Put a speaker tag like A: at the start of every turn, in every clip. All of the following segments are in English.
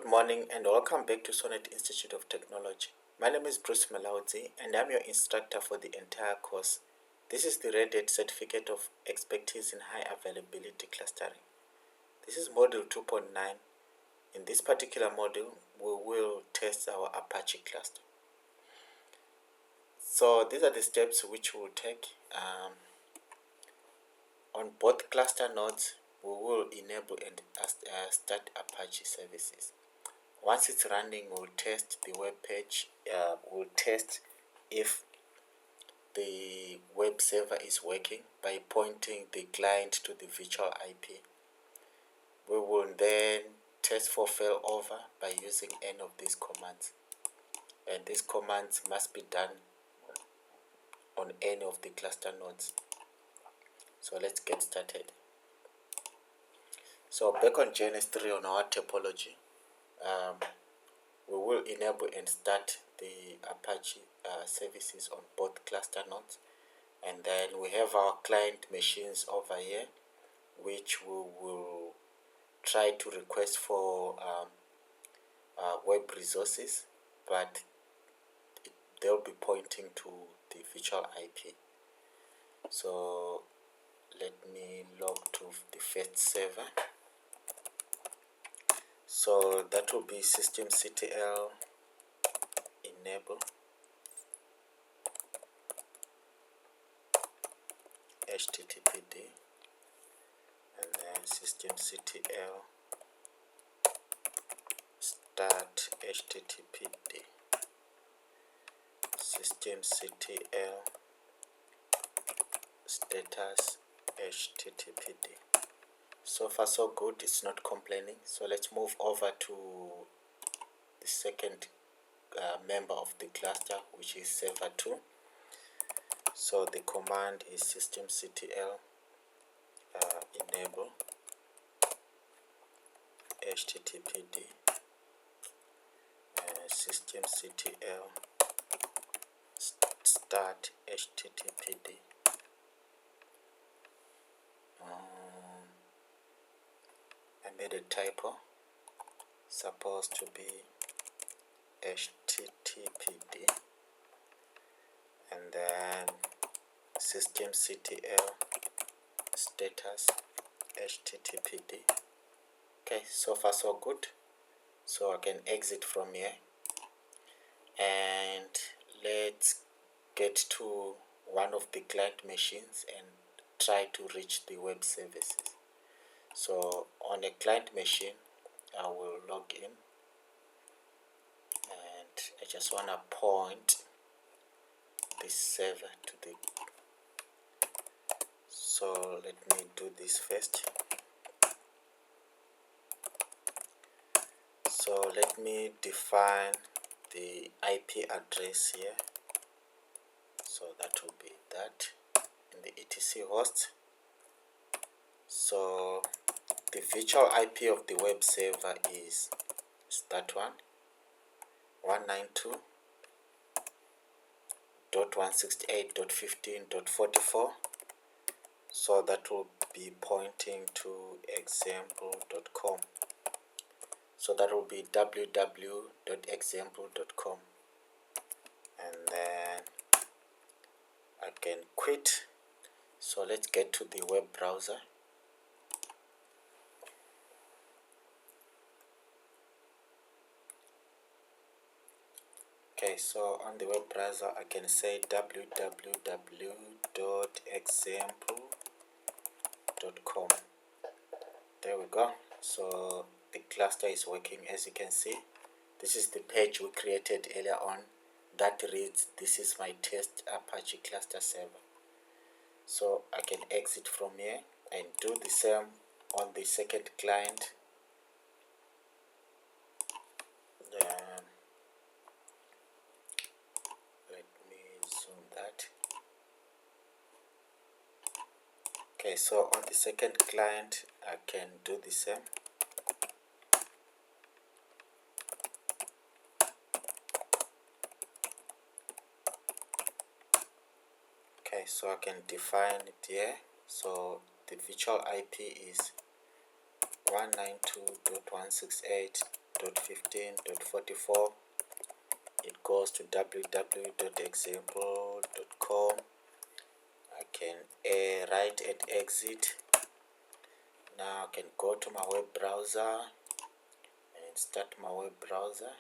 A: Good morning and welcome back to Sonnet Institute of Technology. My name is Bruce Malaudzi and I'm your instructor for the entire course. This is the Red Hat Certificate of Expertise in High Availability Clustering. This is Module 2.9. In this particular module, we will test our Apache cluster. So these are the steps which we will take. On both cluster nodes, we will enable and start Apache services. Once it's running, we'll test the web page. We'll test if the web server is working by pointing the client to the virtual IP. We will then test for failover by using any of these commands. And these commands must be done on any of the cluster nodes. So let's get started. So back on JNS3 on our topology, we will enable and start the Apache services on both cluster nodes, and then we have our client machines over here which we will try to request for web resources, but they'll be pointing to the virtual IP. So let me log to the first server. So that will be systemctl enable httpd and then systemctl start httpd, systemctl status httpd. So far so good, it's not complaining. So let's move over to the second member of the cluster, which is server 2. So the command is systemctl enable httpd systemctl start httpd. I made a typo, supposed to be httpd and then systemctl status httpd. Okay, so far so good. So I can exit from here and let's get to one of the client machines and try to reach the web services. So on a client machine, I will log in and I just want to point this server to the, so let me do this first. So let me define the IP address here. So that will be that in the etc host. So the virtual IP of the web server is that one, 192.168.15.44. So that will be pointing to example.com. So that will be www.example.com. And then I can quit. So let's get to the web browser. Okay, so on the web browser I can say www.example.com. There we go. So the cluster is working, as you can see. This is the page we created earlier on that reads, "This is my test Apache cluster server." So I can exit from here and do the same on the second client. Let me zoom that. Okay, so on the second client I can do the same. Okay, so I can define it here. So the virtual IP is 192.168 .15.44, it goes to www.example.com. I can write and exit. Now I can go to my web browser and start my web browser.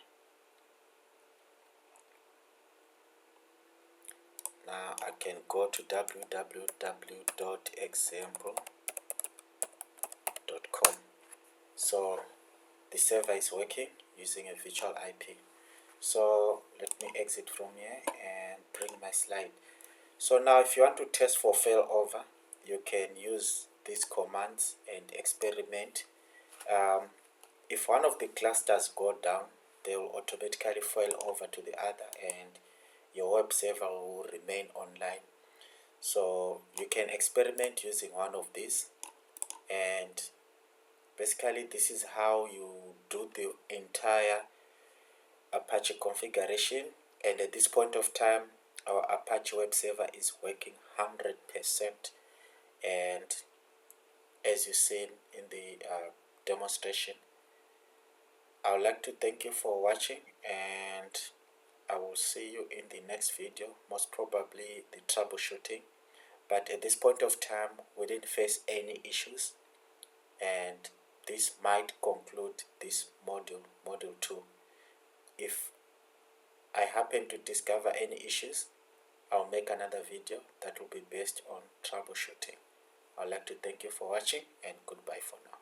A: Now I can go to www.example.com. So the server is working using a virtual IP. So let me exit from here and bring my slide. So now if you want to test for failover, you can use these commands and experiment. If one of the clusters go down, they will automatically fail over to the other and your web server will remain online. So you can experiment using one of these, and basically this is how you do the entire Apache configuration. And at this point of time, our Apache web server is working 100%. And as you seen in the demonstration, I would like to thank you for watching, and I will see you in the next video, most probably the troubleshooting. But at this point of time, we didn't face any issues, and this might conclude this module 2. If I happen to discover any issues, I'll make another video that will be based on troubleshooting. I'd like to thank you for watching, and goodbye for now.